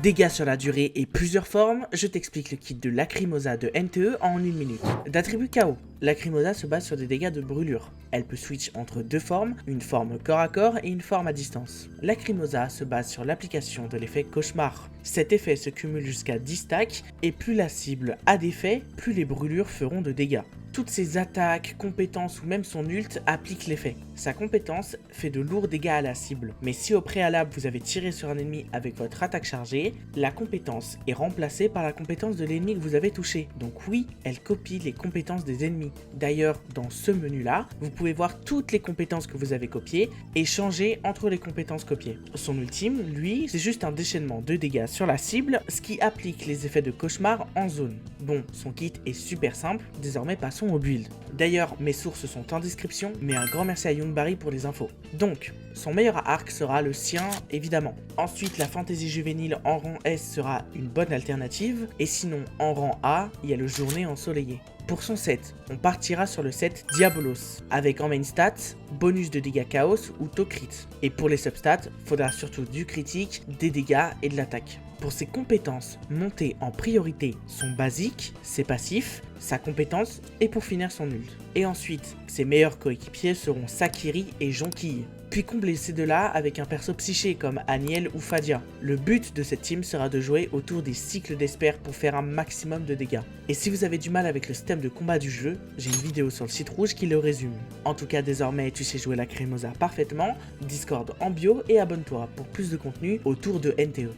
Dégâts sur la durée et plusieurs formes, je t'explique le kit de Lacrimosa de NTE en 1 minute. D'attribut KO, Lacrimosa se base sur des dégâts de brûlure. Elle peut switch entre deux formes, une forme corps à corps et une forme à distance. Lacrimosa se base sur l'application de l'effet cauchemar. Cet effet se cumule jusqu'à 10 stacks et plus la cible a d'effet, plus les brûlures feront de dégâts. Toutes ses attaques, compétences ou même son ult appliquent l'effet. Sa compétence fait de lourds dégâts à la cible, mais si au préalable vous avez tiré sur un ennemi avec votre attaque chargée, la compétence est remplacée par la compétence de l'ennemi que vous avez touché. Donc oui, elle copie les compétences des ennemis. D'ailleurs, dans ce menu-là, vous pouvez voir toutes les compétences que vous avez copiées et changer entre les compétences copiées. Son ultime, lui, c'est juste un déchaînement de dégâts sur la cible, ce qui applique les effets de cauchemar en zone. Bon, son kit est super simple, désormais passons au build. D'ailleurs, mes sources sont en description, mais un grand merci à Youngbarry pour les infos. Donc, son meilleur arc sera le sien, évidemment. Ensuite, la fantasy juvénile en rang S sera une bonne alternative, et sinon, en rang A, il y a le journée ensoleillé. Pour son set, on partira sur le set Diabolos, avec en main stats, bonus de dégâts chaos ou taux crit. Et pour les substats, faudra surtout du critique, des dégâts et de l'attaque. Pour ses compétences, montées en priorité son basique, ses passifs, sa compétence et pour finir son ult. Et ensuite, ses meilleurs coéquipiers seront Sakiri et Jonquille. Puis combler ces deux-là avec un perso psyché comme Aniel ou Fadia. Le but de cette team sera de jouer autour des cycles d'Esper pour faire un maximum de dégâts. Et si vous avez du mal avec le système de combat du jeu, j'ai une vidéo sur le site rouge qui le résume. En tout cas, désormais, tu sais jouer Lacrimosa parfaitement, Discord en bio et abonne-toi pour plus de contenu autour de NTE.